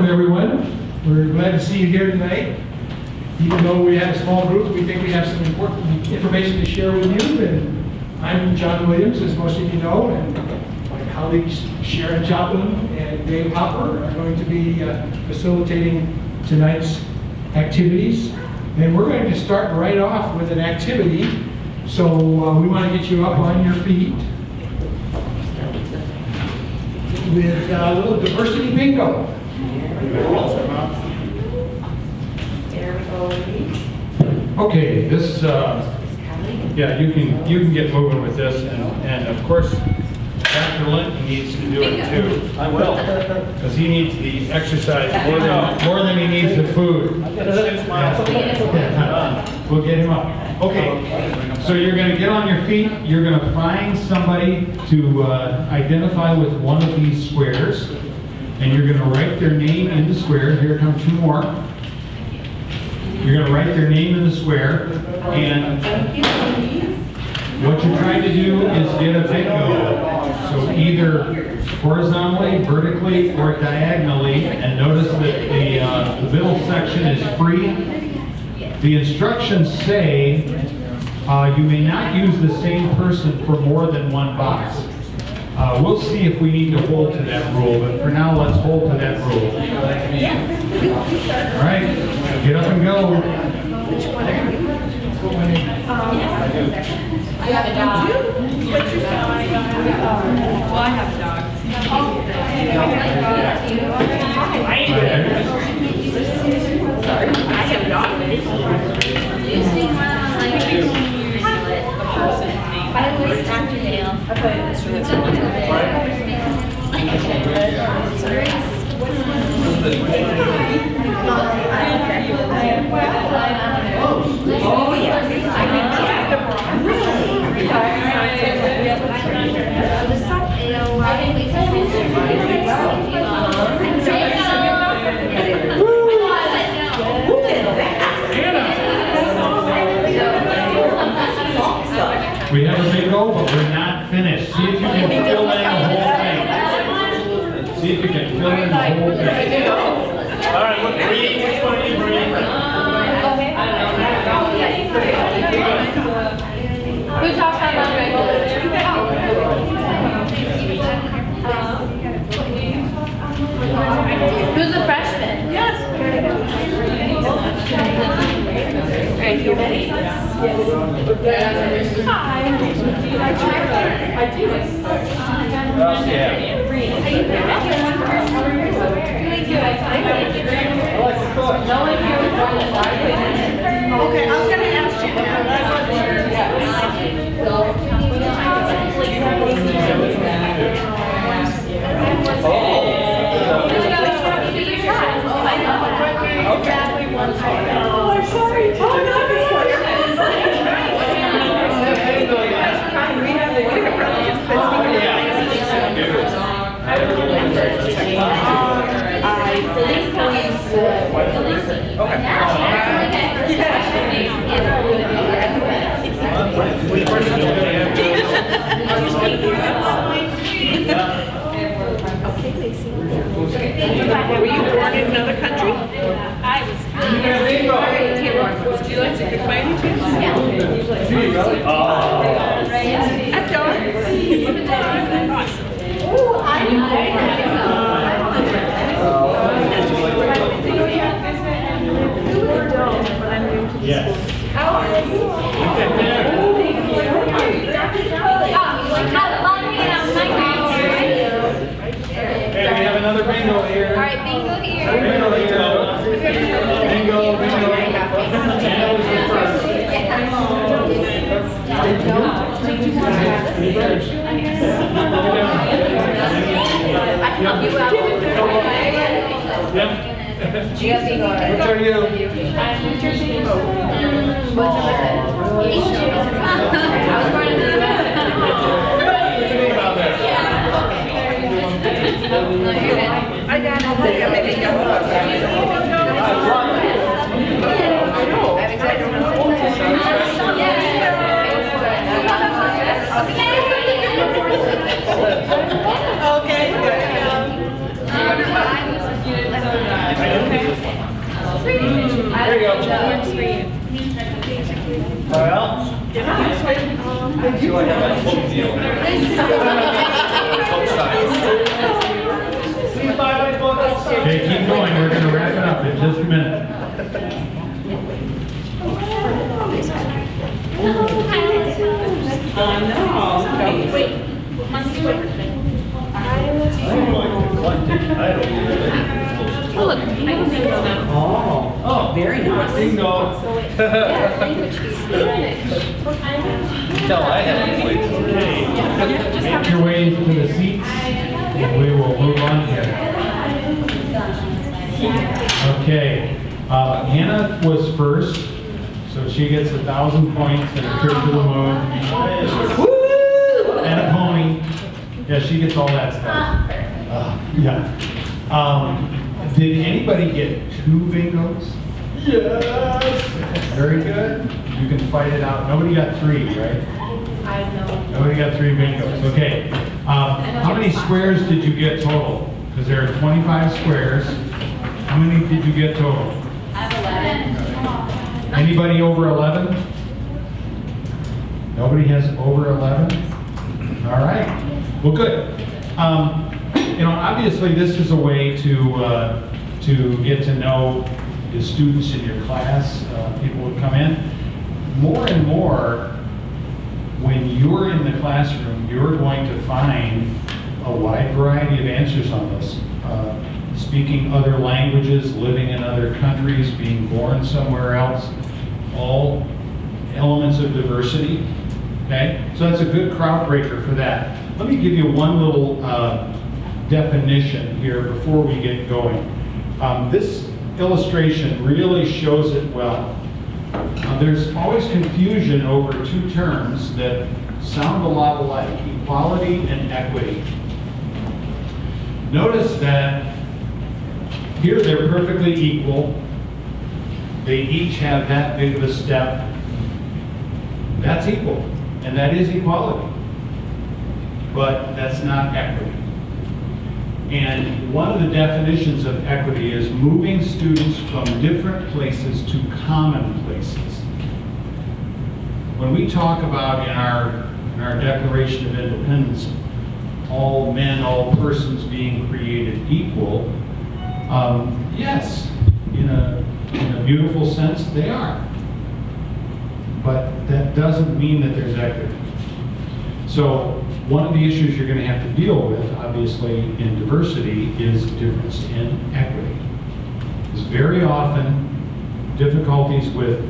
welcome everyone. We're glad to see you here tonight. Even though we have a small group, we think we have some important information to share with you. And I'm John Williams, as most of you know, and my colleagues Sharon Joplin and Dave Hopper are going to be facilitating tonight's activities. And we're going to start right off with an activity. So we want to get you up on your feet with a little diversity bingo. Okay, this, yeah, you can get moving with this, and of course, Dr. Linton needs to do it too. I will. Because he needs the exercise more than he needs the food. I've got 6 miles. We'll get him up. Okay, so you're going to get on your feet. You're going to find somebody to identify with one of these squares, and you're going to write their name in the square. Here come 2 more. You're going to write their name in the square, and what you're trying to do is get a bingo. So either horizontally, vertically, or diagonally, and notice that the middle section is free. The instructions say you may not use the same person for more than 1 box. We'll see if we need to hold to that rule, but for now, let's hold to that rule. All right, get up and go. Which one are you? I have a dog. What's your son? Well, I have a dog. Sorry, I have a dog. I always talk to Dale. Oh, yeah. We have a bingo, but we're not finished. See if you can fill in the whole thing. See if you can fill in the whole thing. All right, look, Bree, which one are you, Bree? Who's outside on regular? Who's a freshman? Yes. Are you ready? Yes. Hi. I do. Yeah. Okay, I was going to ask you that, but I wasn't sure. Oh, I'm sorry. Oh, no, we have the relatives that Were you born in another country? I was. Do you like to cook by any chance? I don't. Awesome. Oh, Yes. Hey, we have another bingo here. All right, bingo here. Bingo here. Bingo, bingo. Anna was the first. I can help you out. Yep. Do you have bingo already? Which are you? What's your birthday? I was born in the I got okay, good. Please buy my book. Okay, keep going, we're gonna wrap it up in just a minute. Wait, monkey word. Oh, look, I can think of them. Oh, very nice. Bingo. No, I haven't played. Make your way to the seats, and we will move on here. Okay, Hannah was first, so she gets 1,000 points and a trip to the moon. Woo! And a pony. Yeah, she gets all that stuff. Yeah. Did anybody get 2 bingos? Yes! Very good. You can fight it out. Nobody got 3, right? I know. Nobody got 3 bingos. Okay. How many squares did you get total? Because there are 25 squares. How many did you get total? I have 11. Anybody over 11? Nobody has over 11? All right. Well, good. You know, obviously, this is a way to get to know the students in your class. People would come in. More and more, when you're in the classroom, you're going to find a wide variety of answers on this. Speaking other languages, living in other countries, being born somewhere else, all elements of diversity. Okay, so that's a good crowd breaker for that. Let me give you one little definition here before we get going. This illustration really shows it well. There's always confusion over 2 terms that sound a lot alike, equality and equity. Notice that here they're perfectly equal. They each have that big of a step. That's equal, and that is equality. But that's not equity. And one of the definitions of equity is moving students from different places to common places. When we talk about in our Declaration of Independence, all men, all persons being created equal, yes, in a beautiful sense, they are. But that doesn't mean that there's equity. So one of the issues you're going to have to deal with, obviously, in diversity is difference in equity. Because very often, difficulties with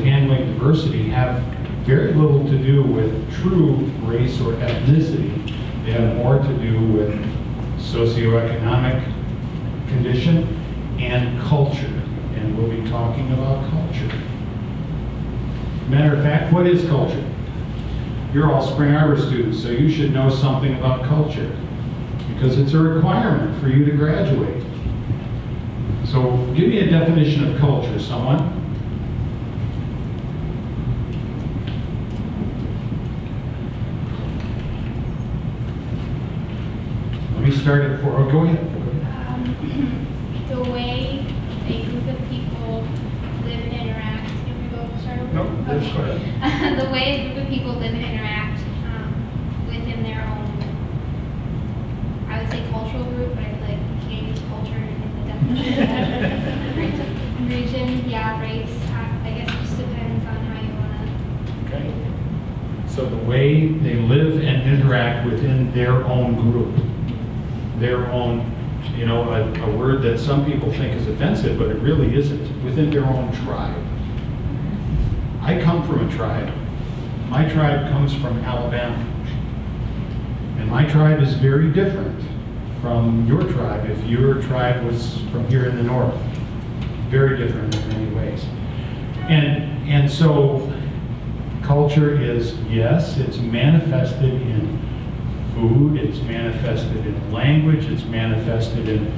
handling diversity have very little to do with true race or ethnicity. They have more to do with socioeconomic condition and culture. And we'll be talking about culture. Matter of fact, what is culture? You're all Spring Arbor students, so you should know something about culture because it's a requirement for you to graduate. So give me a definition of culture, someone. Let me start it for, oh, go ahead. The way a group of people live and interact. Can we go start over? No, let's go ahead. The way a group of people live and interact within their own, I would say cultural group, but I feel like you can't use culture in the definition. Region, yeah, race. I guess it just depends on how you want to. Okay. So the way they live and interact within their own group, their own, you know, a word that some people think is offensive, but it really isn't, within their own tribe. I come from a tribe. My tribe comes from Alabama. And my tribe is very different from your tribe if your tribe was from here in the north. Very different in many ways. And so culture is, yes, it's manifested in food, it's manifested in language, it's manifested in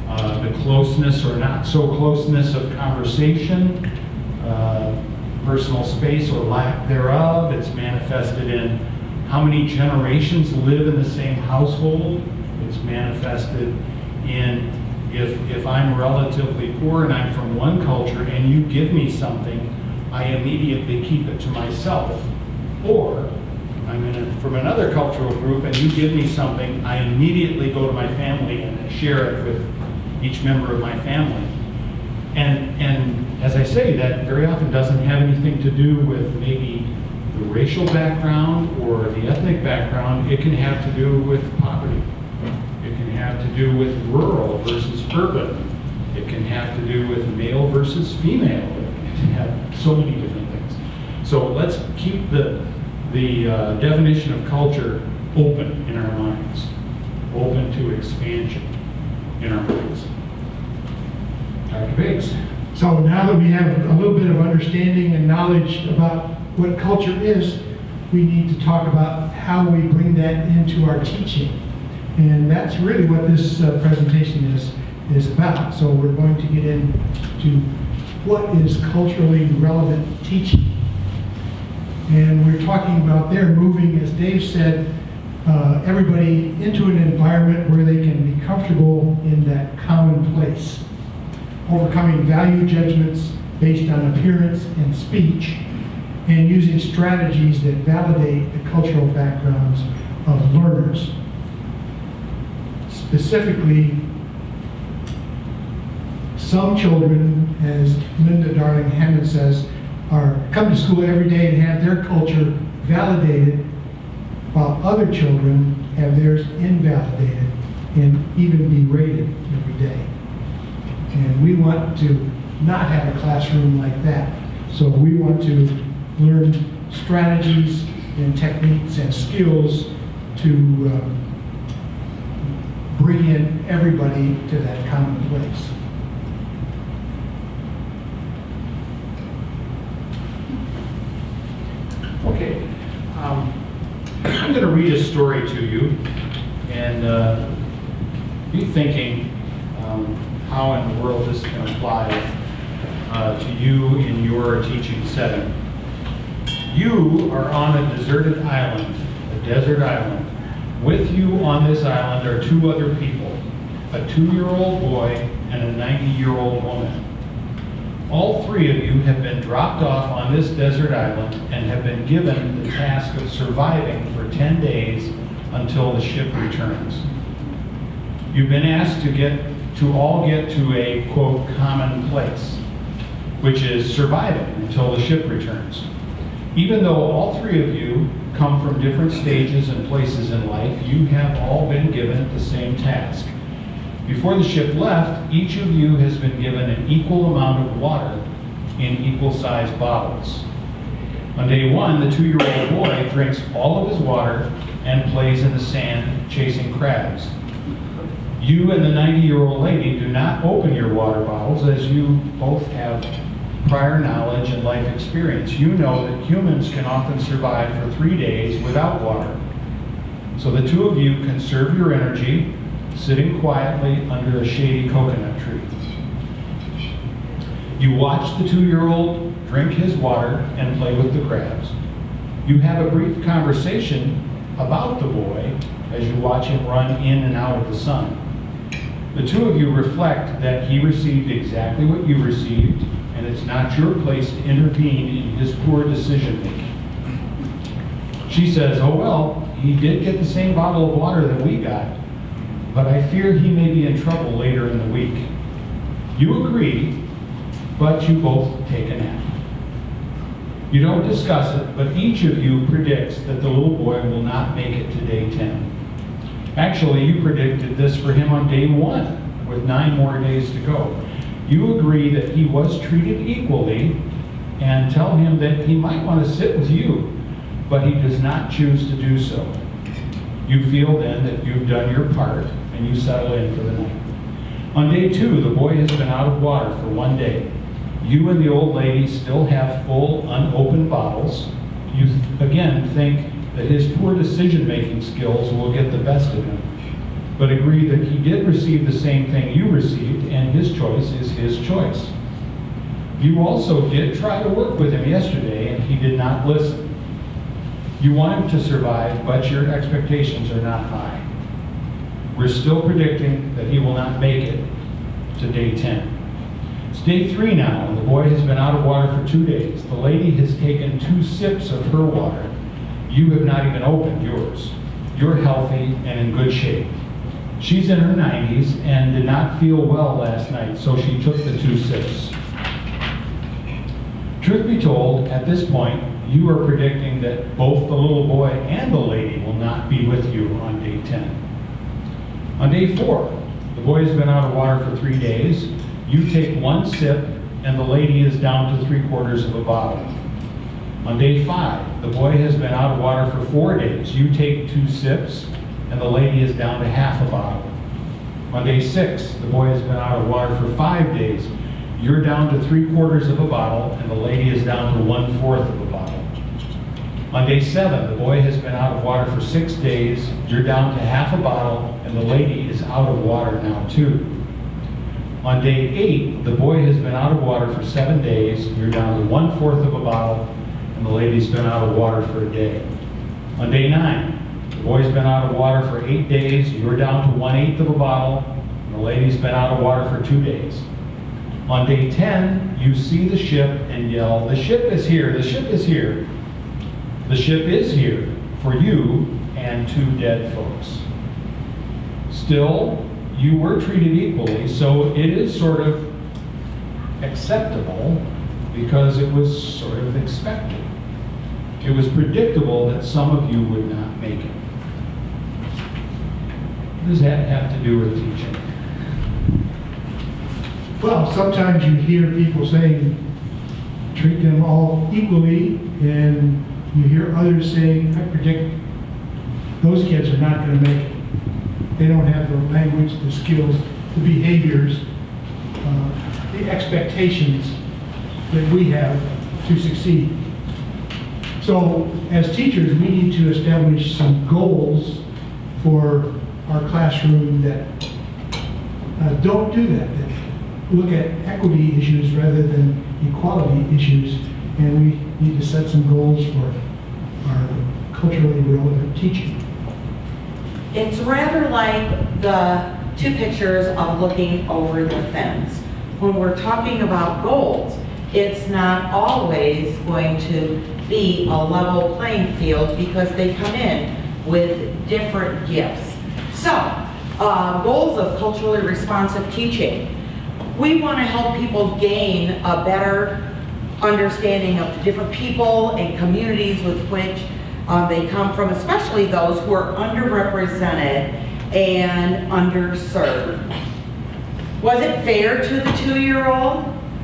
the closeness or not so closeness of conversation, personal space or lack thereof. It's manifested in how many generations live in the same household. It's manifested in if I'm relatively poor and I'm from one culture and you give me something, I immediately keep it to myself. Or from another cultural group and you give me something, I immediately go to my family and share it with each member of my family. And as I say, that very often doesn't have anything to do with maybe the racial background or the ethnic background. It can have to do with poverty. It can have to do with rural versus urban. It can have to do with male versus female. It can have so many different things. So let's keep the definition of culture open in our minds, open to expansion in our minds. Dr. Biggs. So now that we have a little bit of understanding and knowledge about what culture is, we need to talk about how we bring that into our teaching. And that's really what this presentation is about. So we're going to get into what is culturally relevant teaching. And we're talking about there moving, as Dave said, everybody into an environment where they can be comfortable in that common place. Overcoming value judgments based on appearance and speech, and using strategies that validate the cultural backgrounds of learners. Specifically, some children, as Linda Darling Hammond says, come to school every day and have their culture validated, while other children have theirs invalidated and even berated every day. And we want to not have a classroom like that. So we want to learn strategies and techniques and skills to bring in everybody to that common place. Okay, I'm going to read a story to you and be thinking how in the world this can apply to you in your teaching setting. You are on a deserted island, a desert island. With you on this island are two other people, a 2-year-old boy and a 90-year-old woman. All three of you have been dropped off on this desert island and have been given the task of surviving for 10 days until the ship returns. You've been asked to all get to a, quote, common place, which is surviving until the ship returns. Even though all three of you come from different stages and places in life, you have all been given the same task. Before the ship left, each of you has been given an equal amount of water in equal-sized bottles. On day one, the 2-year-old boy drinks all of his water and plays in the sand chasing crabs. You and the 90-year-old lady do not open your water bottles, as you both have prior knowledge and life experience. You know that humans can often survive for 3 days without water. So the two of you conserve your energy, sitting quietly under a shady coconut tree. You watch the 2-year-old drink his water and play with the crabs. You have a brief conversation about the boy as you watch him run in and out of the sun. The two of you reflect that he received exactly what you received, and it's not your place to intervene in his poor decision making. She says, "Oh well, he did get the same bottle of water that we got, but I fear he may be in trouble later in the week." You agree, but you both take a nap. You don't discuss it, but each of you predicts that the little boy will not make it to day 10. Actually, you predicted this for him on day 1, with 9 more days to go. You agree that he was treated equally and tell him that he might want to sit with you, but he does not choose to do so. You feel then that you've done your part and you settle in for the night. On day 2, the boy has been out of water for 1 day. You and the old lady still have full, unopened bottles. You again think that his poor decision-making skills will get the best of him, but agree that he did receive the same thing you received, and his choice is his choice. You also did try to work with him yesterday, and he did not listen. You want him to survive, but your expectations are not high. We're still predicting that he will not make it to day 10. It's day 3 now, and the boy has been out of water for 2 days. The lady has taken 2 sips of her water. You have not even opened yours. You're healthy and in good shape. She's in her 90s and did not feel well last night, so she took the 2 sips. Truth be told, at this point, you are predicting that both the little boy and the lady will not be with you on day 10. On day 4, the boy has been out of water for 3 days. You take 1 sip and the lady is down to 3/4 of a bottle. On day 5, the boy has been out of water for 4 days. You take 2 sips and the lady is down to half a bottle. On day 6, the boy has been out of water for 5 days. You're down to 3/4 of a bottle and the lady is down to 1/4 of a bottle. On day 7, the boy has been out of water for 6 days. You're down to half a bottle and the lady is out of water now too. On day 8, the boy has been out of water for 7 days. You're down to 1/4 of a bottle and the lady's been out of water for a day. On day 9, the boy's been out of water for 8 days. You're down to 1/8 of a bottle and the lady's been out of water for 2 days. On day 10, you see the ship and yell, "The ship is here, the ship is here." The ship is here for you and 2 dead folks. Still, you were treated equally, so it is sort of acceptable because it was sort of expected. It was predictable that some of you would not make it. What does that have to do with teaching? Well, sometimes you hear people saying, treat them all equally, and you hear others saying, I predict those kids are not going to make it. They don't have the language, the skills, the behaviors, the expectations that we have to succeed. So as teachers, we need to establish some goals for our classroom that don't do that look at equity issues rather than equality issues, and we need to set some goals for our culturally relevant teaching. It's rather like the 2 pictures of looking over the fence. When we're talking about goals, it's not always going to be a level playing field because they come in with different gifts. So, goals of culturally responsive teaching. We want to help people gain a better understanding of the different people and communities with which they come from, especially those who are underrepresented and underserved. Was it fair to the 2-year-old?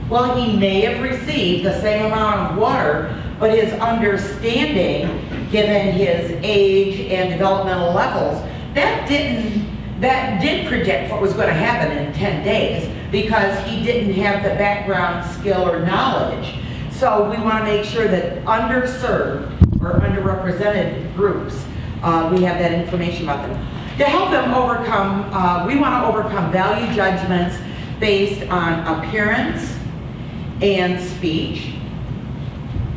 Well, he may have received the same amount of water, but his understanding, given his age and developmental levels, that did predict what was going to happen in 10 days because he didn't have the background skill or knowledge. So we want to make sure that underserved or underrepresented groups, we have that information about them. To help them overcome, we want to overcome value judgments based on appearance and speech.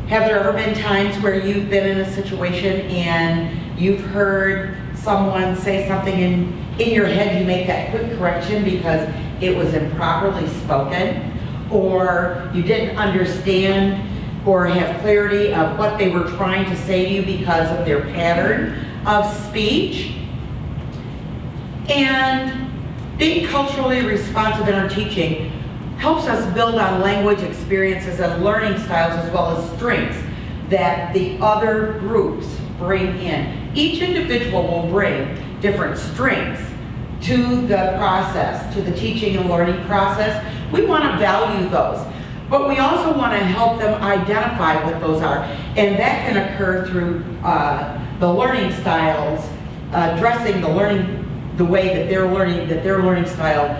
Have there ever been times where you've been in a situation and you've heard someone say something and in your head you make that quick correction because it was improperly spoken, or you didn't understand or have clarity of what they were trying to say to you because of their pattern of speech? And being culturally responsive in our teaching helps us build on language experiences and learning styles as well as strengths that the other groups bring in. Each individual will bring different strengths to the process, to the teaching and learning process. We want to value those, but we also want to help them identify what those are, and that can occur through the learning styles, addressing the way that their learning style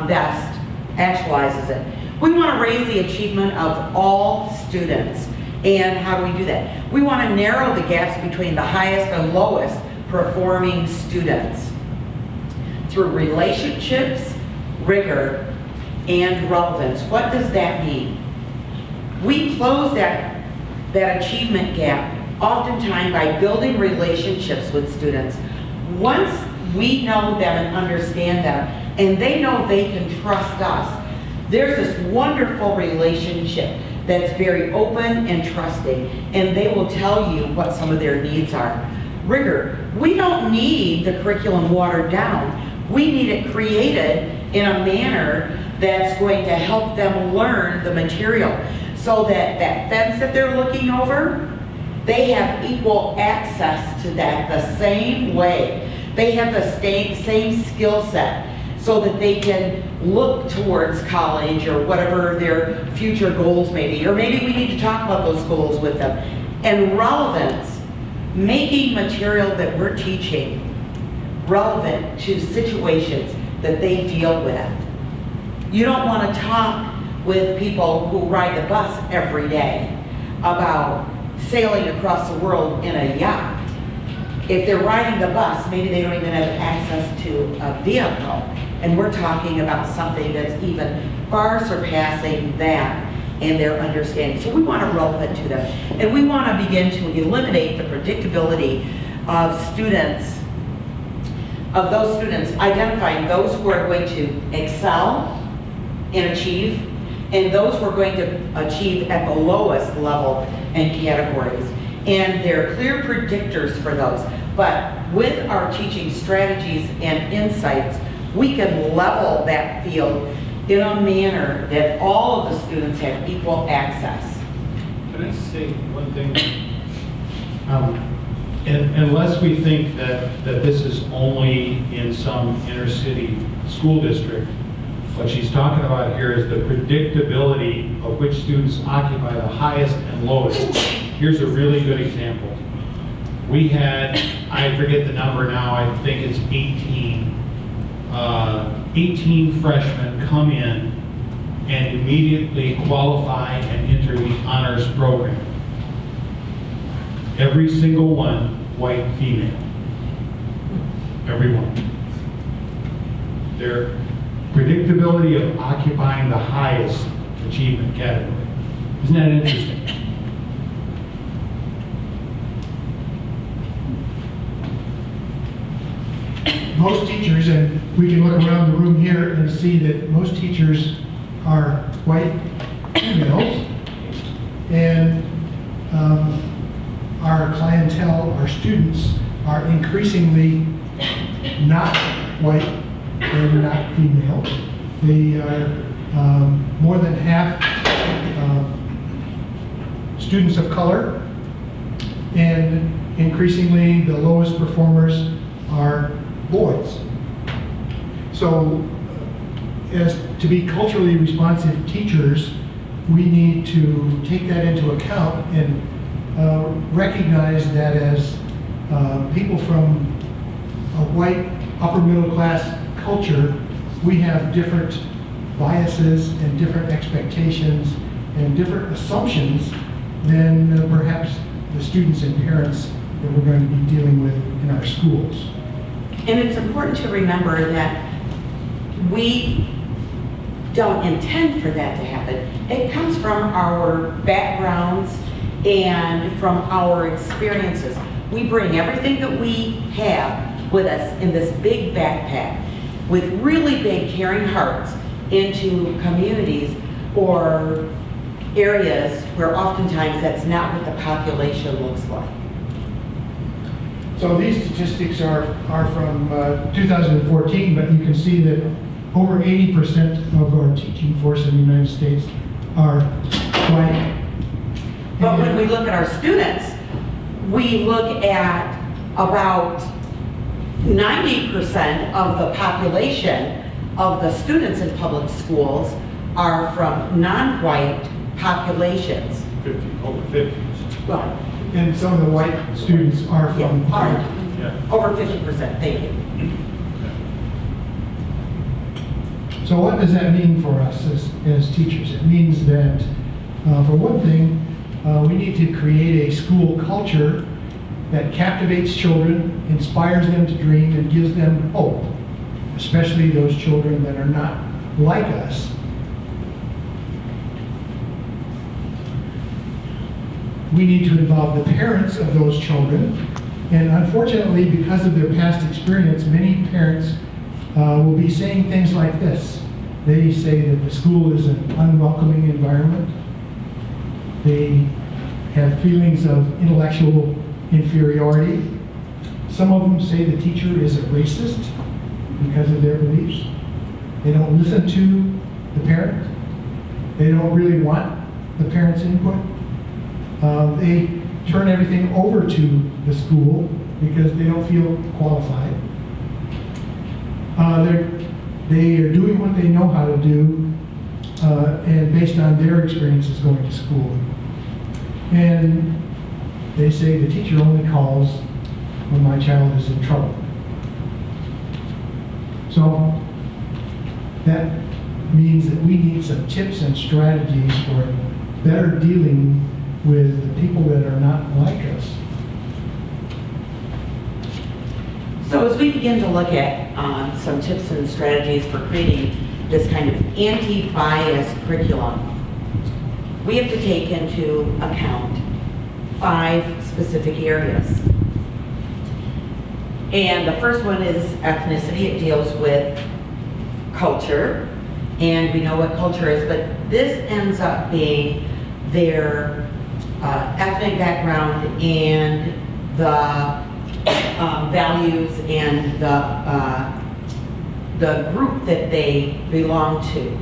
best actualizes it. We want to raise the achievement of all students. And how do we do that? We want to narrow the gaps between the highest and lowest performing students through relationships, rigor, and relevance. What does that mean? We close that achievement gap oftentimes by building relationships with students. Once we know them and understand them, and they know they can trust us, there's this wonderful relationship that's very open and trusting, and they will tell you what some of their needs are. Rigor. We don't need the curriculum watered down. We need it created in a manner that's going to help them learn the material, so that that fence that they're looking over, they have equal access to that the same way. They have the same skill set, so that they can look towards college or whatever their future goals may be. Or maybe we need to talk about those goals with them. And relevance, making material that we're teaching relevant to situations that they deal with. You don't want to talk with people who ride the bus every day about sailing across the world in a yacht. If they're riding the bus, maybe they don't even have access to a vehicle. And we're talking about something that's even far surpassing that in their understanding. So we want it relevant to them. And we want to begin to eliminate the predictability of students, of those students, identifying those who are going to excel and achieve, and those who are going to achieve at the lowest level and categories. And there are clear predictors for those. But with our teaching strategies and insights, we can level that field in a manner that all of the students have equal access. Can I say one thing? Unless we think that this is only in some inner city school district, what she's talking about here is the predictability of which students occupy the highest and lowest. Here's a really good example. We had, I forget the number now, I think it's 18 freshmen come in and immediately qualify and enter the honors program. Every single one, white female. Every one. Their predictability of occupying the highest achievement category. Isn't that interesting? Most teachers, and we can look around the room here and see that most teachers are white females, and our clientele, our students, are increasingly not white and not female. They are more than half students of color, and increasingly the lowest performers are boys. So, as to be culturally responsive teachers, we need to take that into account and recognize that as people from a white upper middle class culture, we have different biases and different expectations and different assumptions than perhaps the students and parents that we're going to be dealing with in our schools. And it's important to remember that we don't intend for that to happen. It comes from our backgrounds and from our experiences. We bring everything that we have with us in this big backpack with really big caring hearts into communities or areas where oftentimes that's not what the population looks like. So these statistics are from 2014, but you can see that over 80% of our teaching force in the United States are white. But when we look at our students, we look at about 90% of the population of the students in public schools are from non-white populations. Over 50%. Well, And some of the white students are from color. Yeah. over 50%, thank you. So what does that mean for us as teachers? It means that, for one thing, we need to create a school culture that captivates children, inspires them to dream, and gives them hope, especially those children that are not like us. We need to involve the parents of those children, and unfortunately, because of their past experience, many parents will be saying things like this. They say that the school is an unwelcoming environment, They have feelings of intellectual inferiority. Some of them say the teacher is a racist because of their beliefs. They don't listen to the parent. They don't really want the parent's input. They turn everything over to the school because they don't feel qualified. They are doing what they know how to do, and based on their experiences going to school. And they say the teacher only calls when my child is in trouble. So that means that we need some tips and strategies for better dealing with the people that are not like us. So as we begin to look at some tips and strategies for creating this kind of anti-bias curriculum, we have to take into account 5 specific areas. And the first one is ethnicity. It deals with culture, and we know what culture is, but this ends up being their ethnic background and the values and the group that they belong to.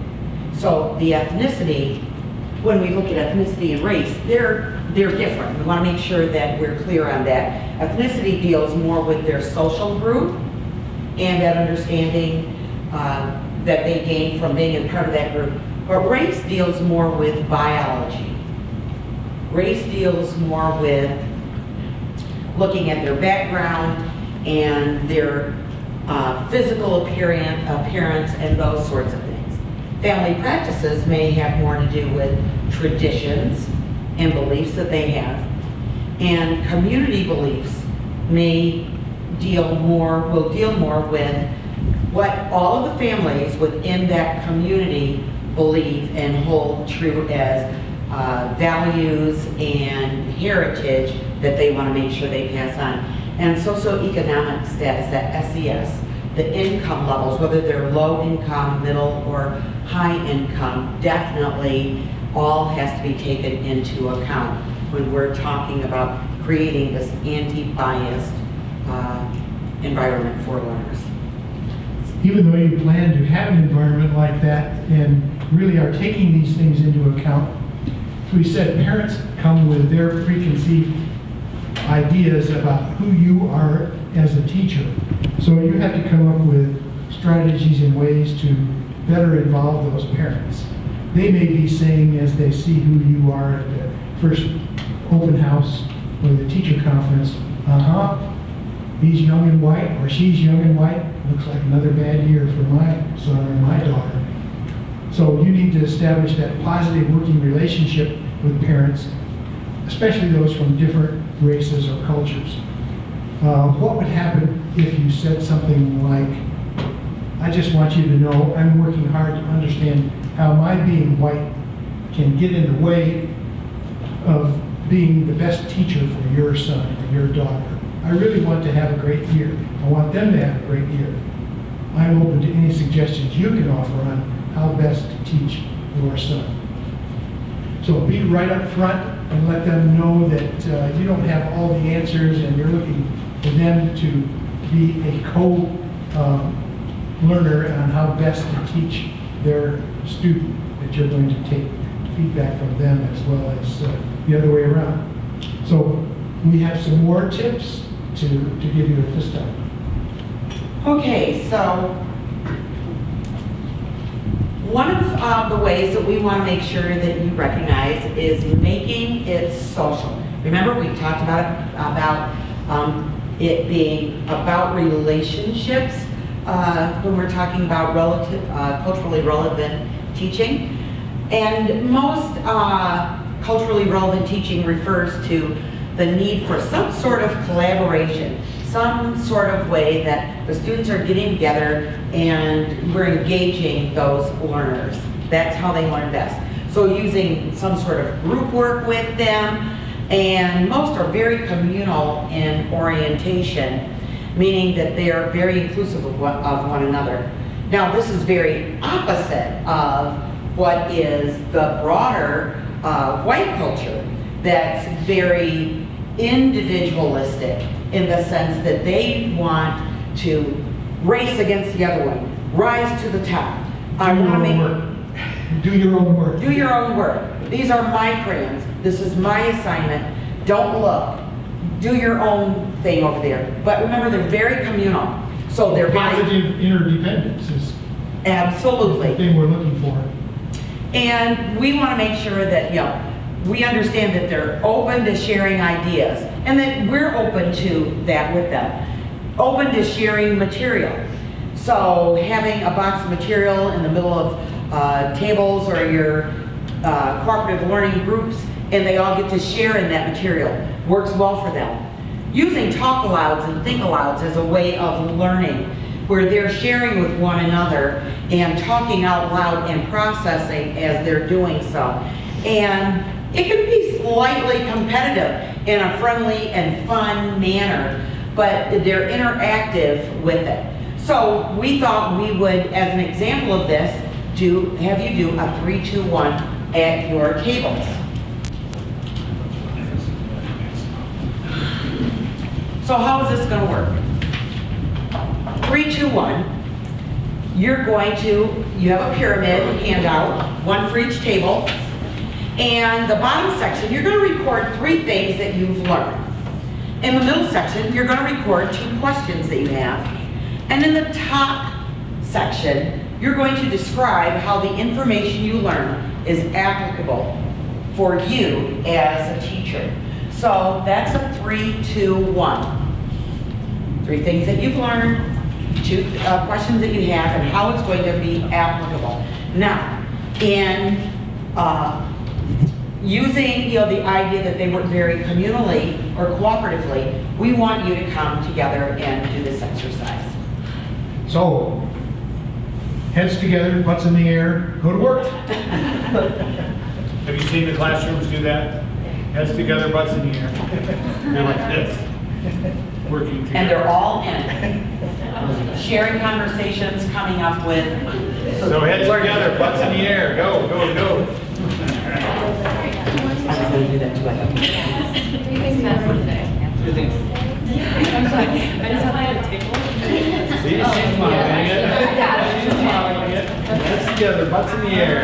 So the ethnicity, when we look at ethnicity and race, they're different. We want to make sure that we're clear on that. Ethnicity deals more with their social group and that understanding that they gain from being a part of that group. But race deals more with biology. Race deals more with looking at their background and their physical appearance and those sorts of things. Family practices may have more to do with traditions and beliefs that they have. And community beliefs will deal more with what all of the families within that community believe and hold true as values and heritage that they want to make sure they pass on. And socioeconomic status, that SES, the income levels, whether they're low income, middle, or high income, definitely all has to be taken into account when we're talking about creating this anti-biased environment for learners. Even though you plan to have an environment like that and really are taking these things into account, as we said, parents come with their preconceived ideas about who you are as a teacher. So you have to come up with strategies and ways to better involve those parents. They may be saying, as they see who you are at the first open house or the teacher conference, he's young and white, or she's young and white, looks like another bad year for my son or my daughter. So you need to establish that positive working relationship with parents, especially those from different races or cultures. What would happen if you said something like, I just want you to know I'm working hard to understand how my being white can get in the way of being the best teacher for your son or your daughter. I really want to have a great year. I want them to have a great year. I'm open to any suggestions you can offer on how best to teach your son. So be right up front and let them know that you don't have all the answers and you're looking for them to be a co-learner on how best to teach their student, that you're going to take feedback from them as well as the other way around. So we have some more tips to give you at this time. Okay, so one of the ways that we want to make sure that you recognize is making it social. Remember, we talked about it being about relationships when we're talking about culturally relevant teaching. And most culturally relevant teaching refers to the need for some sort of collaboration, some sort of way that the students are getting together and we're engaging those learners. That's how they learn best. So using some sort of group work with them, and most are very communal in orientation, meaning that they are very inclusive of one another. Now, this is very opposite of what is the broader white culture that's very individualistic in the sense that they want to race against the other one, rise to the top. I want to make Do your own work. do your own work. These are my crayons. This is my assignment. Don't look. Do your own thing over there. But remember, they're very communal. So they're very, Positive interdependence is the absolutely. thing we're looking for. And we want to make sure that, we understand that they're open to sharing ideas and that we're open to that with them. Open to sharing material. So having a box of material in the middle of tables or your cooperative learning groups, and they all get to share in that material, works well for them. Using talk alouds and think alouds as a way of learning, where they're sharing with one another and talking out loud and processing as they're doing so. And it can be slightly competitive in a friendly and fun manner, but they're interactive with it. So we thought we would, as an example of this, have you do a 3-2-1 at your tables. So how is this going to work? 3-2-1. You're going to, you have a pyramid handout, one for each table. And the bottom section, you're going to record 3 things that you've learned. In the middle section, you're going to record 2 questions that you have. And in the top section, you're going to describe how the information you learn is applicable for you as a teacher. So that's a 3-2-1. 3 things that you've learned, 2 questions that you have, and how it's going to be applicable. Now, in using the idea that they work very communally or cooperatively, we want you to come together and do this exercise. So, heads together, butts in the air, go to work. Have you seen the classrooms do that? Heads together, butts in the air. They're like this, working together. And they're all in. Sharing conversations, coming up with. So heads together, butts in the air, go, go, go. I'm going to do that too. I have. 3 things happened today. 2 things. I'm sorry. I just had a table. See, she's smiling it. She's smiling it. Heads together, butts in the air.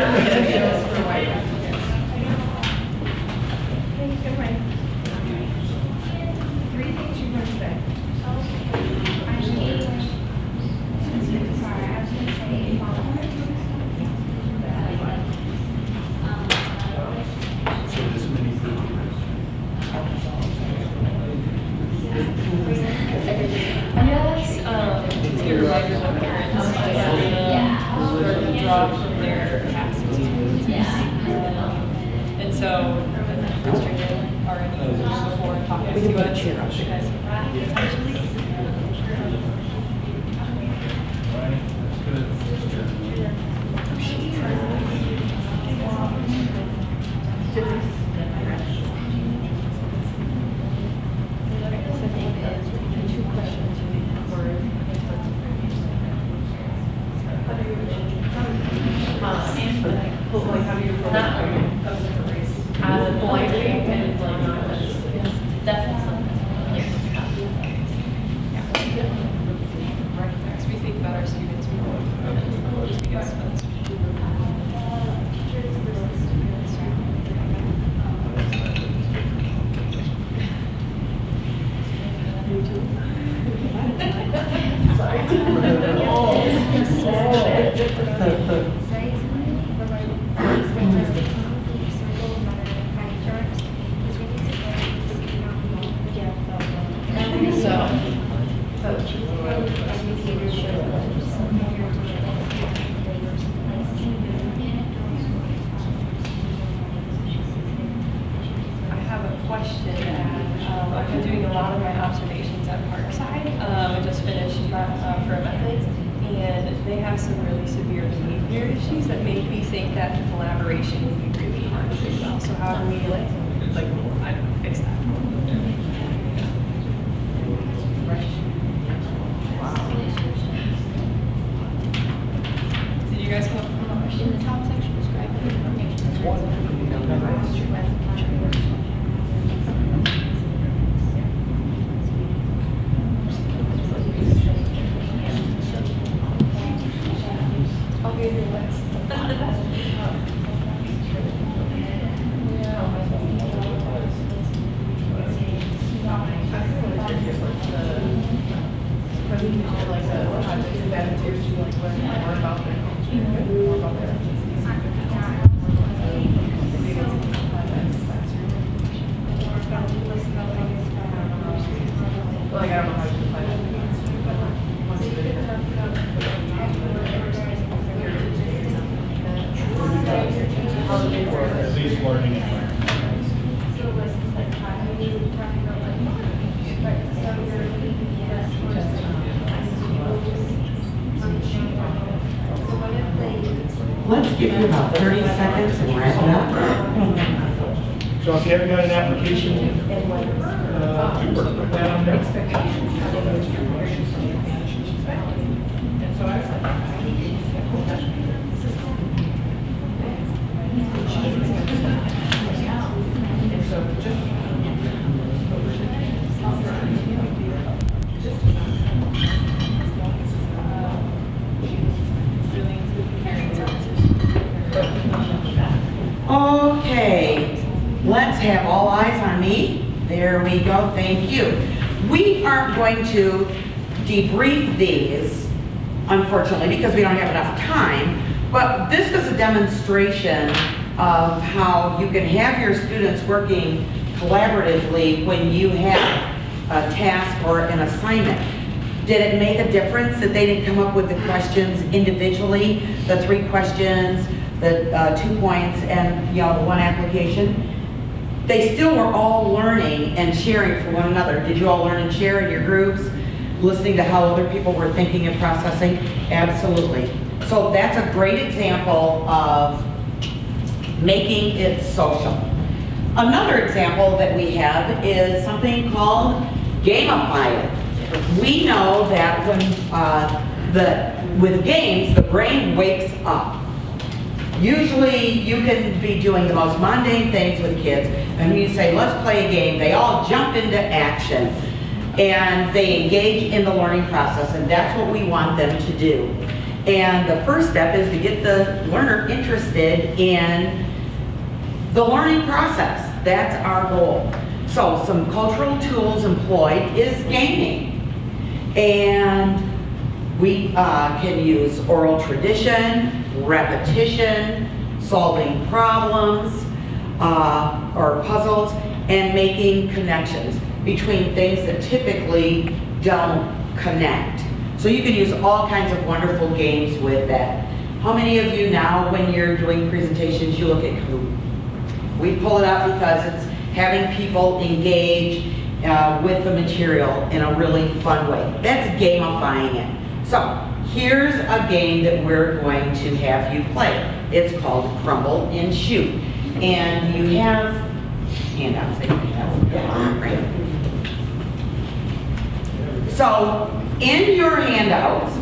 And so, frustrated already before talking We to can you put a guys. chair up. We think about our students more just because that's question. I've been doing a lot of my observations at Parkside. I just finished for methods, and they have some really severe behavior issues that make me think that collaboration would be really hard to do well. So how do we I don't know, fix that? Did you guys come up with a question? In the top section, describe the information. like the projects embedded to like learn more about their culture, more about their like I don't know how to define it. At least learning environment. Let's give you about 30 seconds and wrap it up. So if you haven't got an application, put that on there. Okay, let's have all eyes on me. There we go, thank you. We aren't going to debrief these, unfortunately, because we don't have enough time, but this is a demonstration of how you can have your students working collaboratively when you have a task or an assignment. Did it make a difference that they didn't come up with the questions individually, the 3 questions, the 2 points, and the 1 application? They still were all learning and sharing for one another. Did you all learn and share in your groups? Listening to how other people were thinking and processing? Absolutely. So that's a great example of making it social. Another example that we have is something called gamify it. We know that when with games, the brain wakes up. Usually you can be doing the most mundane things with kids, and you say, let's play a game. They all jump into action, and they engage in the learning process, and that's what we want them to do. And the first step is to get the learner interested in the learning process. That's our goal. So some cultural tools employed is gaming. And we can use oral tradition, repetition, solving problems or puzzles, and making connections between things that typically don't connect. So you can use all kinds of wonderful games with that. How many of you now, when you're doing presentations, you look at Kahoot? We pull it out because it's having people engage with the material in a really fun way. That's gamifying it. So here's a game that we're going to have you play. It's called Crumble and Shoot. And you have handouts that you have. Yeah, right. So in your handouts,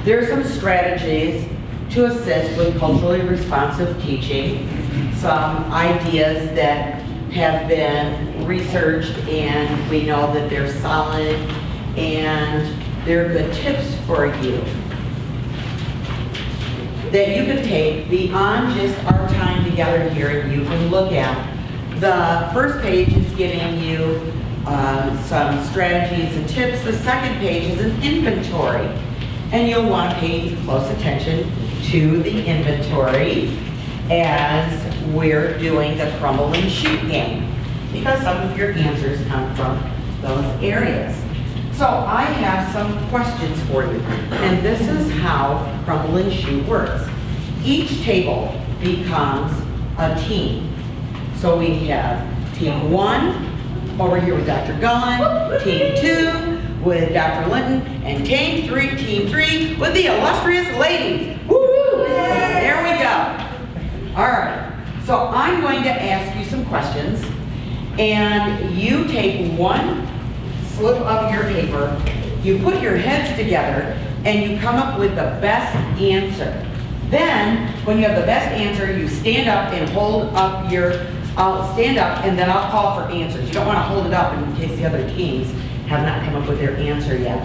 there's some strategies to assist with culturally responsive teaching, some ideas that have been researched and we know that they're solid and they're good tips for you that you can take beyond just our time together here and you can look at. The first page is giving you some strategies and tips. The second page is an inventory. And you'll want to pay close attention to the inventory as we're doing the Crumble and Shoot game, because some of your answers come from those areas. So I have some questions for you, and this is how Crumble and Shoot works. Each table becomes a team. So we have team 1 over here with Dr. Gullen, team 2 with Dr. Linton, and team 3 with the illustrious ladies. Woo! There we go. All right, so I'm going to ask you some questions, and you take one slip of your paper, you put your heads together, and you come up with the best answer. Then, when you have the best answer, you stand up and hold up I'll stand up, and then I'll call for answers. You don't want to hold it up in case the other teams have not come up with their answer yet.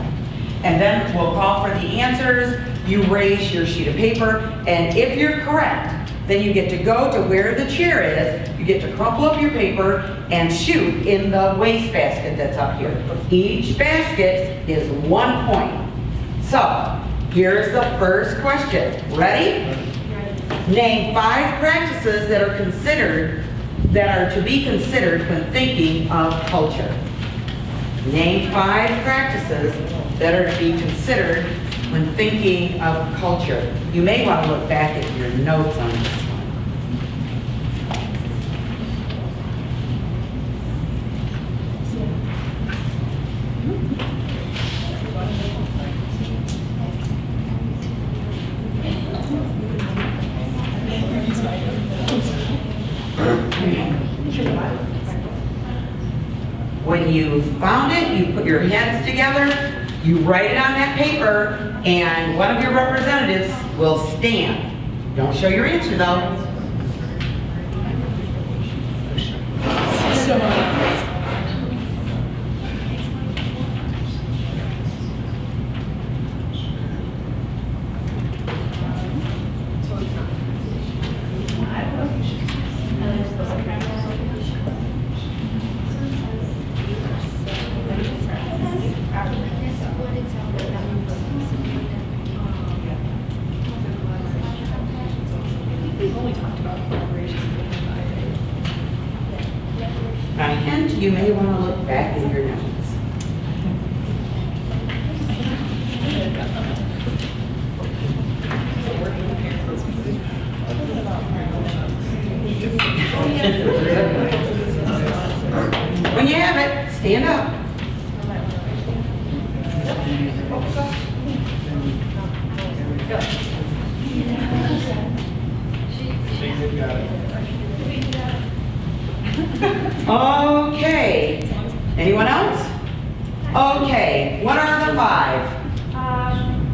And then we'll call for the answers, you raise your sheet of paper, and if you're correct, then you get to go to where the chair is, you get to crumple up your paper and shoot in the waste basket that's up here. Each basket is 1 point. So, here's the first question. Ready? Name 5 practices that are to be considered when thinking of culture. Name 5 practices that are to be considered when thinking of culture. You may want to look back at your notes on this one. When you found it, you put your heads together, you write it on that paper, and one of your representatives will stand. Don't show your answer though. We've only talked about collaboration. A hint, you may want to look back in your notes. When you have it, stand up. Okay. Anyone else? Okay. What are the 5?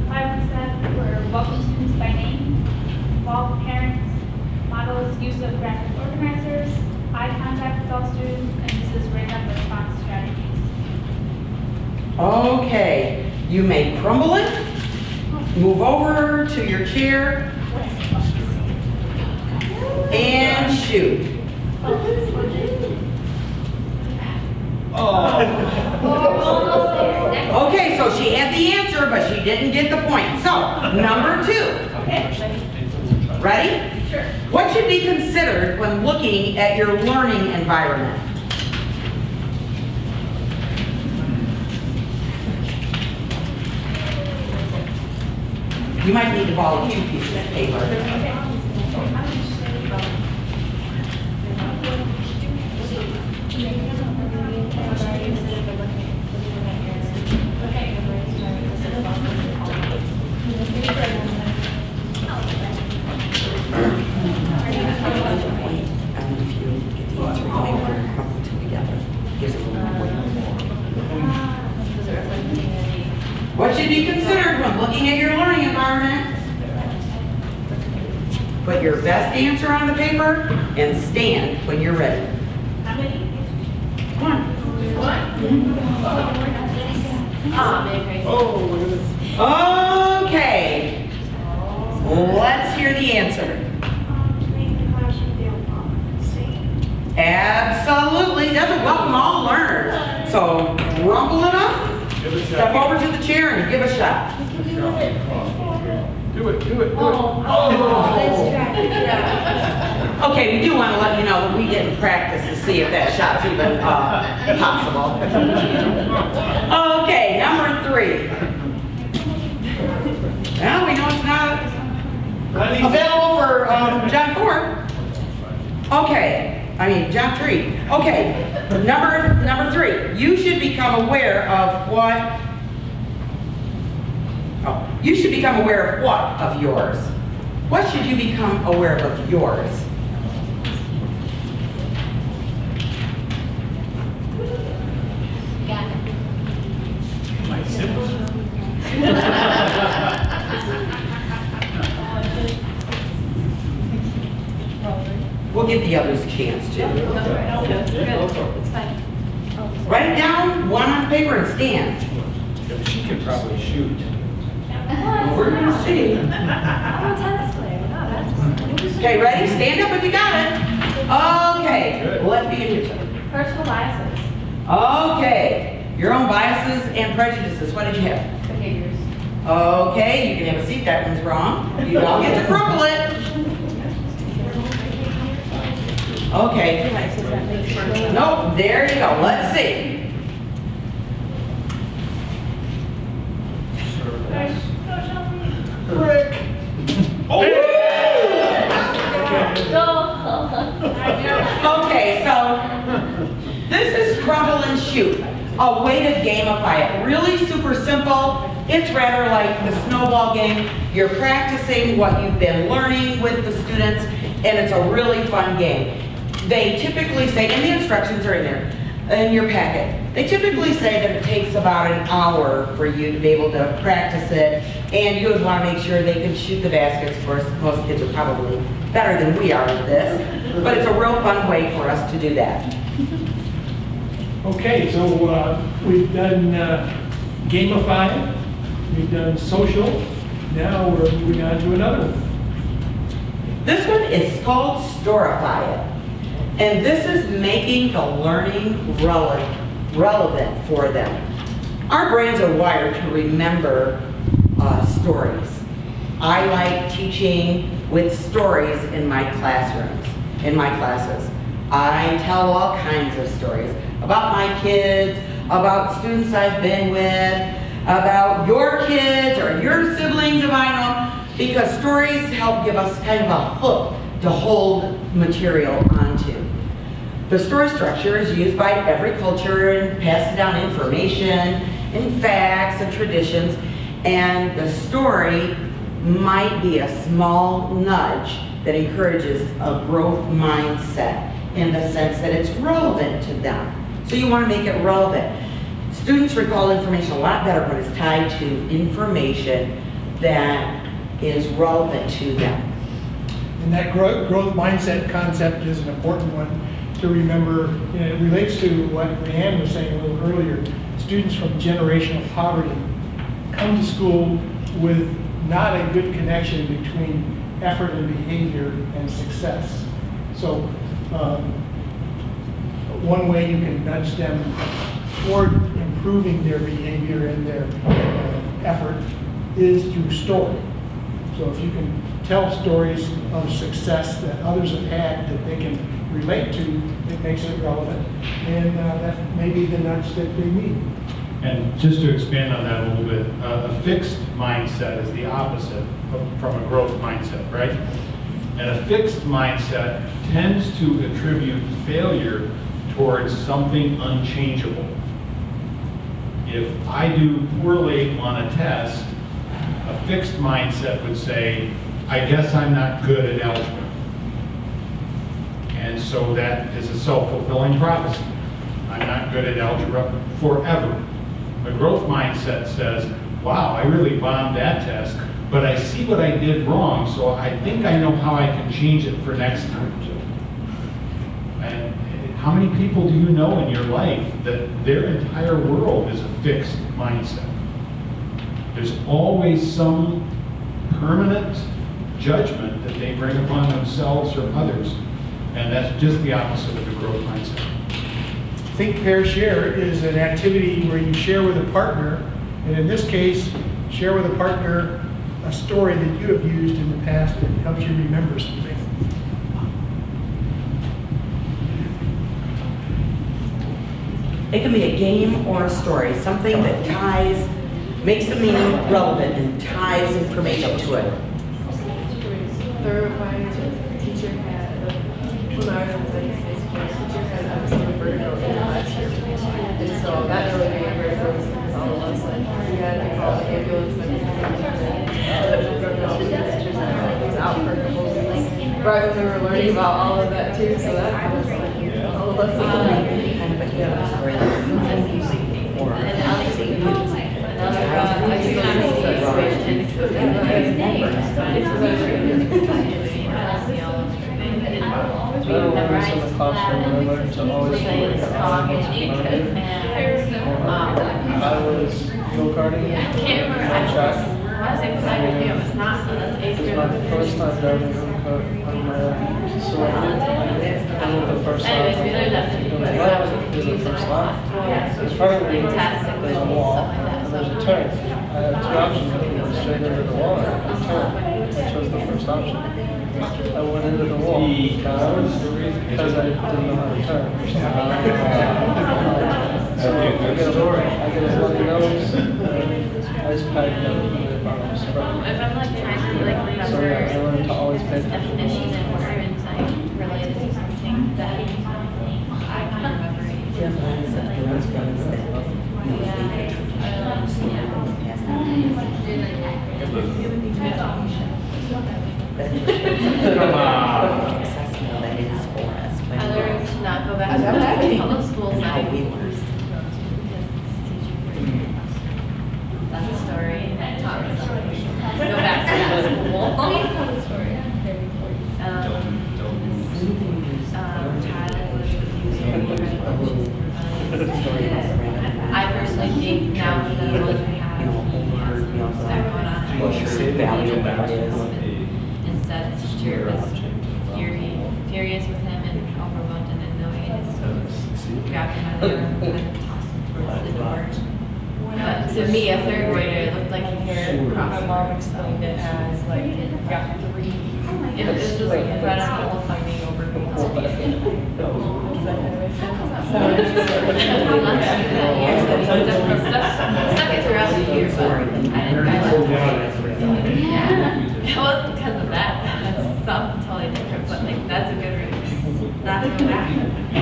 5% were welcome students by name, involve parents, models use of graphic organizers, eye contact with all students, and uses radar response strategies. Okay. You may crumble it, move over to your chair, and shoot. Okay, so she had the answer, but she didn't get the point. So, number 2. Ready? Sure. What should be considered when looking at your learning environment? You might need to borrow 2 pieces of paper. What should be considered when looking at your learning environment? Put your best answer on the paper and stand when you're ready. How many? Come on. Okay. Let's hear the answer. Absolutely. Doesn't welcome all learners. So rumble it up. Step over to the chair and give a shot. Do it. Okay, we do want to let you know that we didn't practice to see if that shot's even possible. Okay, number 3. Well, we know it's not available for John 4. Okay. John 3. Okay, number 3. You should become aware of what? Oh, you should become aware of what of yours? What should you become aware of yours? Got it. My siblings. We'll give the others a chance too. It's fine. Write it down, 1 on paper, and stand. She could probably shoot. We're gonna see. I'm a tennis player. No, that's Okay, ready? Stand up if you got it. Okay, let's begin here. Personal biases, Okay, your own biases and prejudices. What did you have? behaviors. Okay, you can have a seat. That one's wrong. You don't get to crumble it. Okay. Nope, there you go. Let's see. Rick. Okay, so this is Crumble and Shoot, a way to gamify it. Really super simple. It's rather like the snowball game. You're practicing what you've been learning with the students, and it's a really fun game. They typically say, and the instructions are in there, in your packet. They typically say that it takes about an hour for you to be able to practice it, and you would want to make sure they can shoot the baskets. Of course, most kids are probably better than we are at this, but it's a real fun way for us to do that. Okay, so we've done gamifying, we've done social, now we're moving on to another one. This one is called Storify It, and this is making the learning relevant for them. Our brains are wired to remember stories. I like teaching with stories in my classrooms, in my classes. I tell all kinds of stories about my kids, about students I've been with, about your kids or your siblings if I know, because stories help give us kind of a hook to hold material onto. The story structure is used by every culture and passes down information and facts and traditions, and the story might be a small nudge that encourages a growth mindset in the sense that it's relevant to them. So you want to make it relevant. Students recall information a lot better when it's tied to information that is relevant to them. And that growth mindset concept is an important one to remember. And it relates to what Leanne was saying a little earlier. Students from generational poverty come to school with not a good connection between effort and behavior and success. So one way you can nudge them toward improving their behavior and their effort is through story. So if you can tell stories of success that others have had that they can relate to, it makes it relevant, and that may be the nudge that they need. And just to expand on that a little bit, a fixed mindset is the opposite from a growth mindset, right? And a fixed mindset tends to attribute failure towards something unchangeable. If I do poorly on a test, a fixed mindset would say, I guess I'm not good at algebra. And so that is a self-fulfilling prophecy. I'm not good at algebra forever. A growth mindset says, wow, I really bombed that test, but I see what I did wrong, so I think I know how I can change it for next time. And how many people do you know in your life that their entire world is a fixed mindset? There's always some permanent judgment that they bring upon themselves or others, and that's just the opposite of a growth mindset. Think, Pair, Share is an activity where you share with a partner, and in this case, share with a partner a story that you have used in the past that helps you remember something. It can be a game or a story, something that ties, makes the meaning relevant and ties information to it. My teacher had, when I was in second grade, teacher had an episode of Virgo in last year. And so that really made a great focus because all of us, like, we had to call the ambulance and everything. It was out for a couple of weeks. Right when we were learning about all of that too, so that was like, all of us. In the classroom, I learned to always I was go-karting and track. It was my first time driving a go-kart. on my own. So I did the first option. And now I did the first option. It's probably the wall. And there's a turn. I had two options. I could go straight into the wall or turn. I chose the first option. I went into the wall because I didn't know how to turn. So I get a lucky nose, ice pack, and bottles. If I'm like trying to like remember So yeah, I learned to always pay attention. definitions and words like related to something that I can't remember. I learned to not go back to public schools that I because that's a story that taught me something. Go back to that school. Please tell the story. Child was abused I personally think now we know what we have that going on. Instead, the teacher was furious with him and overwhelmed and annoyed, so grabbed him out of the room and tossed him towards the door. But to me, a third grader, it looked like he heard My mom explained it as like, you got 3. it was just incredible finding over stuck it throughout the year, but I didn't it wasn't because of that. That's something totally different, but like that's a good reason. Not to go back. I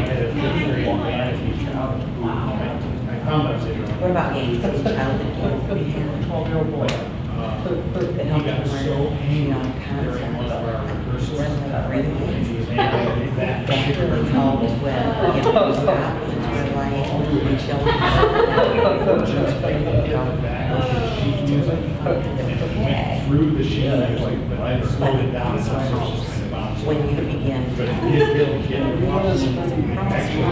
found that video. What about games, childhood games we had? 12-year-old boy. That He helped got you so learn, angry concepts. during one of our rehearsals. Breathing. He was angry that That really helped with, stop with your life, and sheet music, and it went through the sheet music, but I slowed it down, so it was just kind of bouncing. when you begin But to. his little kid actually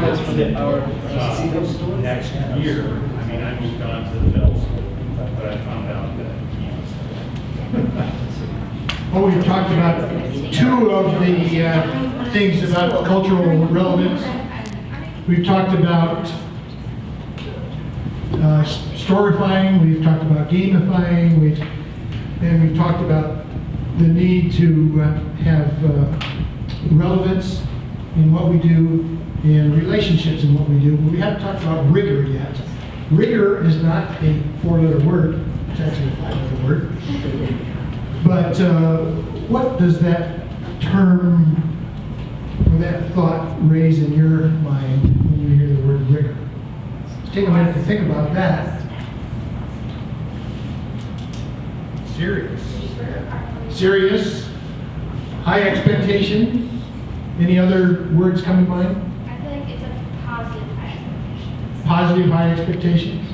next year, I mean, I moved on to the middle school, but I found out that he was. Well, we've talked about two of the things about cultural relevance. We've talked about storifying, we've talked about gamifying, and we've talked about the need to have relevance in what we do and relationships in what we do. But we haven't talked about rigor yet. Rigor is not a 4-letter word, it's actually a 5-letter word. But what does that term or that thought raise in your mind when you hear the word rigor? Let's take a minute to think about that. Serious. Serious, high expectation. Any other words come to mind? I feel like it's a positive expectation. Positive high expectations.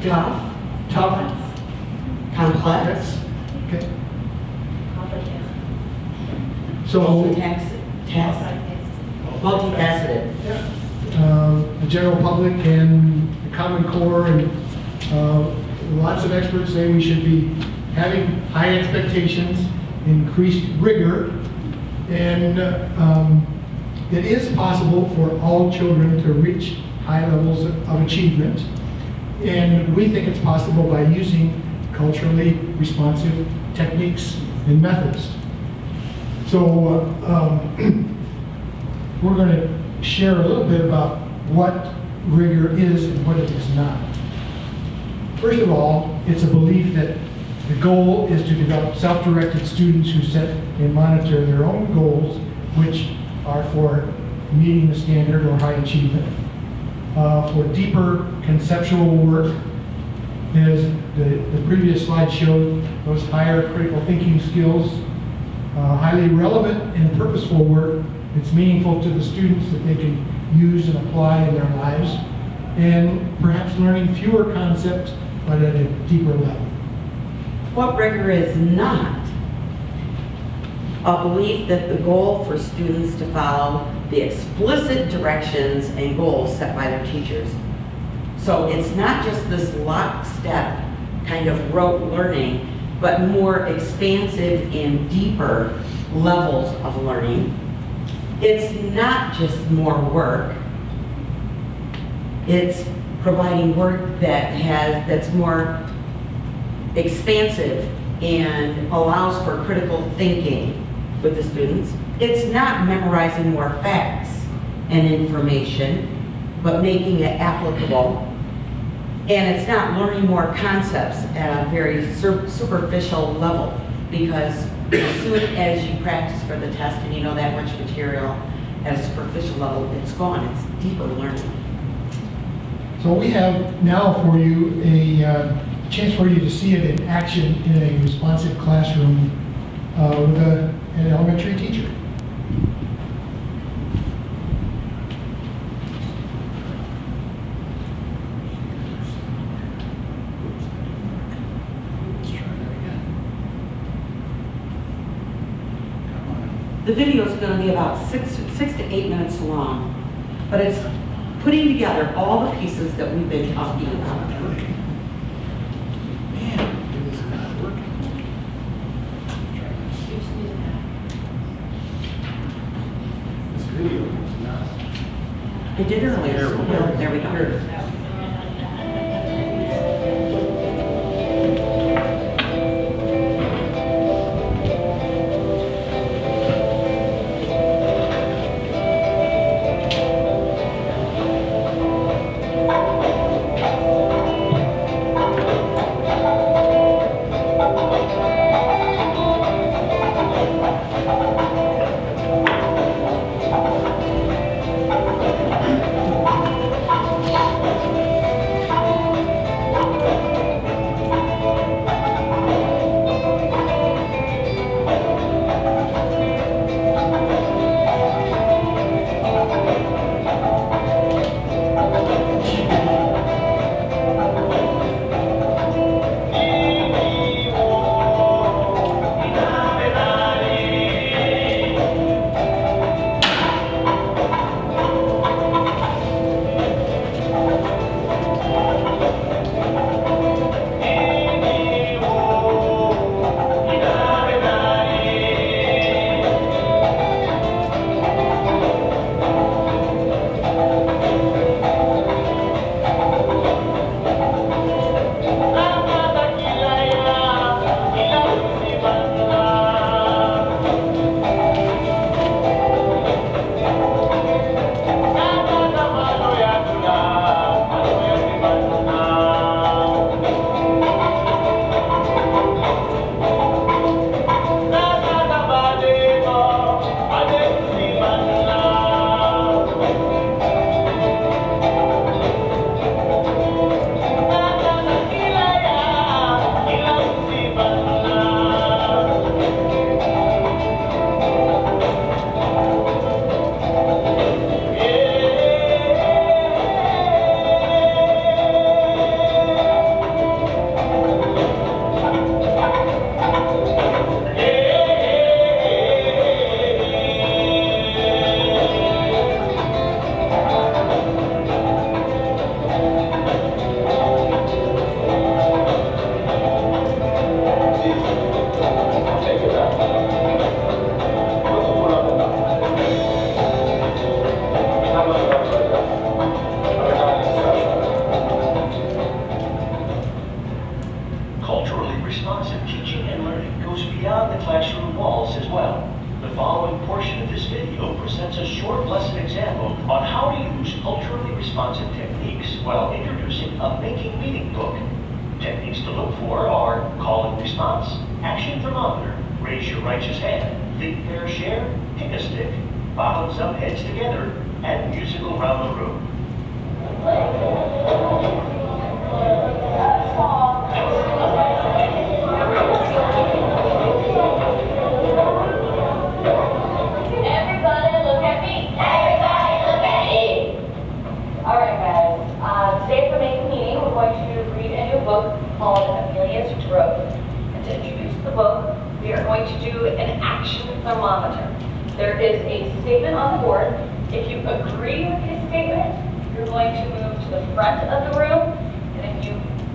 Tough, Tough. complex, Okay. multifaceted. The general public and the Common Core and lots of experts say we should be having high expectations, increased rigor, and it is possible for all children to reach high levels of achievement. And we think it's possible by using culturally responsive techniques and methods. So we're going to share a little bit about what rigor is and what it is not. First of all, it's a belief that the goal is to develop self-directed students who set and monitor their own goals, which are for meeting the standard or high achievement. For deeper conceptual work, as the previous slide showed, those higher critical thinking skills, highly relevant and purposeful work that's meaningful to the students that they can use and apply in their lives, and perhaps learning fewer concepts but at a deeper level. What rigor is not? A belief that the goal for students to follow the explicit directions and goals set by their teachers. So it's not just this lockstep kind of rote learning. but more expansive and deeper levels of learning. It's not just more work. It's providing work that's more expansive and allows for critical thinking with the students. It's not memorizing more facts and information, but making it applicable. And it's not learning more concepts at a very superficial level, because as soon as you practice for the test and you know that much material at a superficial level, it's gone. It's deeper learning. So we have now for you a chance for you to see it in action in a responsive classroom with an elementary teacher. The video is going to be about 6 to 8 minutes long, but it's putting together all the pieces that we've been talking about. I did earlier, so there we go.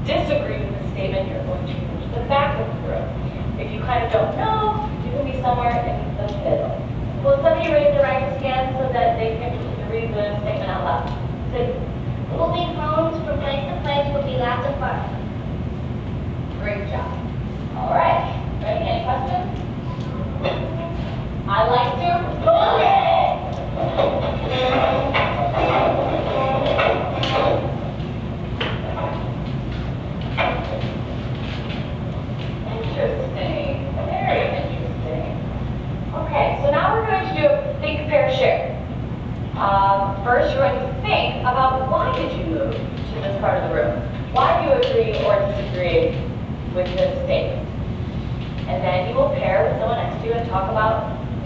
Disagree with the statement, you're going to move to the back of the room.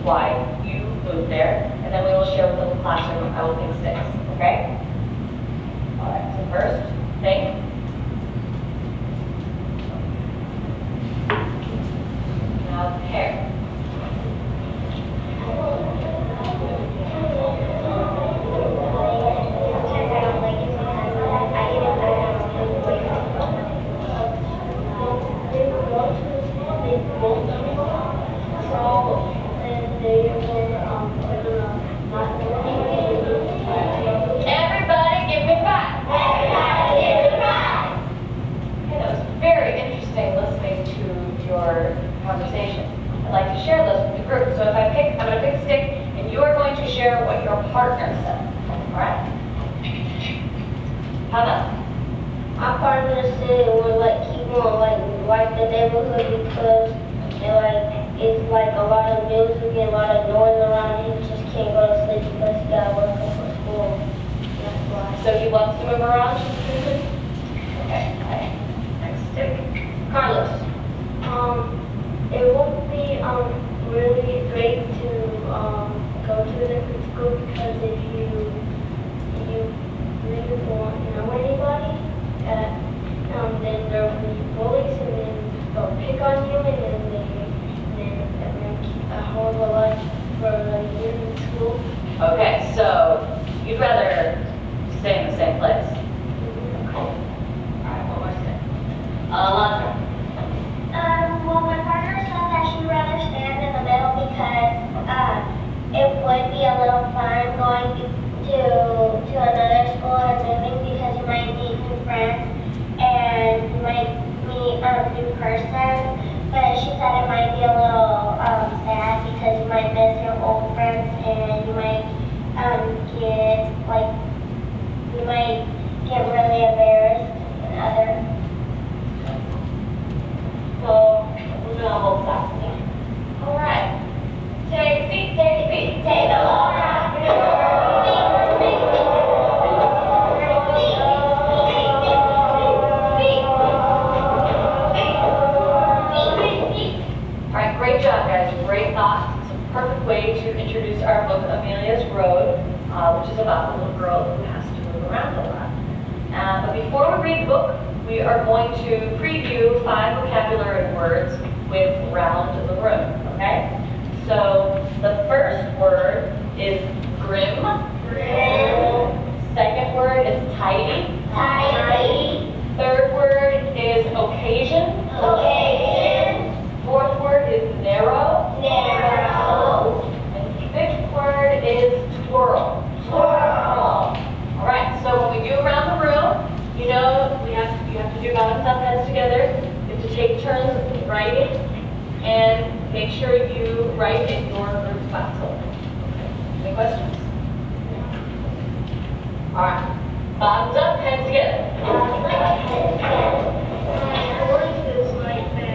why you moved there, and then we will share with the classroom how things sticks, okay? All right, so first, think. Now, pair. Everybody give me five. Everybody give me five. Okay, that was very interesting listening to your conversations. I'd like to share those with the group. So if I'm going to pick a stick, and you are going to share what your partner said. All right? How about? My partner said it would like keep on like the neighborhood because it's like a lot of music and a lot of noise around. He just can't go to sleep because he got to work up for school. That's why. So he wants to move around? Okay, next stick. Carlos. It would be really great to go to a different school because if you really don't know anybody, then there will be bullies and then they'll pick on you and then keep a horrible life for a year in school. Okay, so you'd rather stay in the same place? Cool. All right, one more stick. Alondra. Well, my partner said that she'd rather stand in the middle because it would be a little fun going to another school or moving because you might meet new friends and you might meet a new person. But she said it might be a little sad because you might miss your old friends and you might get really embarrassed and other. So we're going to hold fast here. All right. Take a seat, take a seat. Take a long All right, great job, guys. Great thoughts. It's a perfect way to introduce our book, Amelia's Road, which is about the little girl who has to move around a lot. But before we read the book, we are going to preview 5 vocabulary words with round the room, okay? So the first word is grim. Grim. Second word is tidy. Tidy. Third word is occasion. Occasion. Fourth word is narrow. Narrow. And fifth word is twirl. Twirl. All right, so when we do around the room, you know you have to do bottoms up, heads together. You have to take turns writing and make sure you write in your group spot. Okay. Any questions? All right, bottoms up, heads together. Horses like that.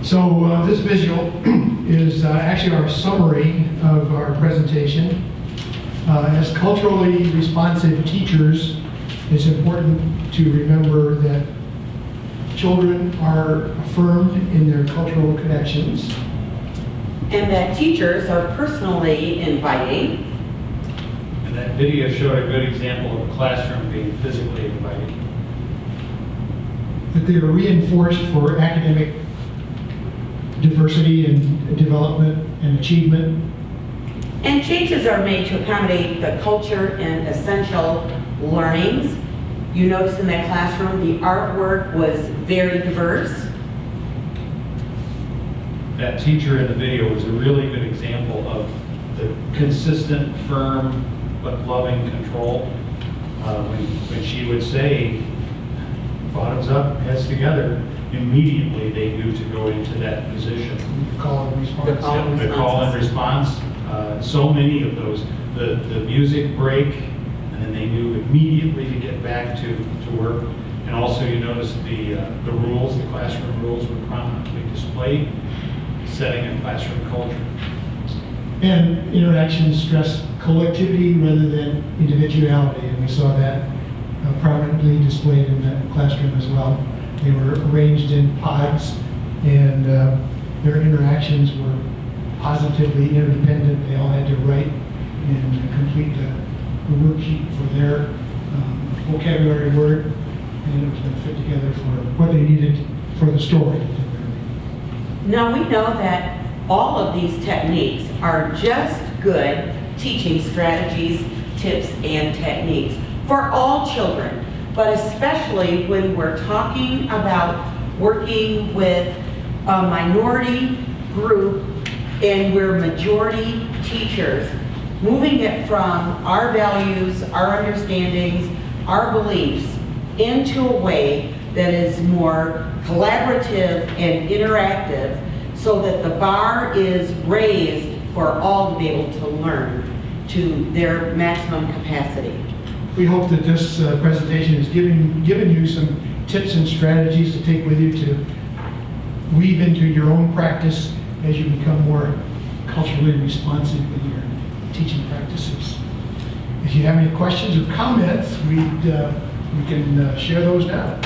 So this visual is actually our summary of our presentation. As culturally responsive teachers, it's important to remember that children are affirmed in their cultural connections. And that teachers are personally inviting. And that video showed a good example of a classroom being physically inviting. that they are reinforced for academic diversity and development and achievement. And changes are made to accommodate the culture and essential learnings. You notice in that classroom, the artwork was very diverse. That teacher in the video was a really good example of the consistent, firm, but loving control. When she would say, bottoms up, heads together, immediately they knew to go into that position. Call and response. The call and The call and response, so many of those. The music break, and then they knew immediately to get back to work. And also you notice the rules, the classroom rules were prominently displayed, setting a classroom culture. And interactions stress collectivity rather than individuality, and we saw that prominently displayed in that classroom as well. They were arranged in pods, and their interactions were positively interdependent. They all had to write and complete the worksheet for their vocabulary word, and it was going to fit together for what they needed for the story. Now we know that all of these techniques are just good teaching strategies, tips, and techniques for all children, but especially when we're talking about working with a minority group and we're majority teachers, moving it from our values, our understandings, our beliefs into a way that is more collaborative and interactive, so that the bar is raised for all to be able to learn to their maximum capacity. We hope that this presentation has given you some tips and strategies to take with you to weave into your own practice as you become more culturally responsive with your teaching practices. If you have any questions or comments, we can share those now.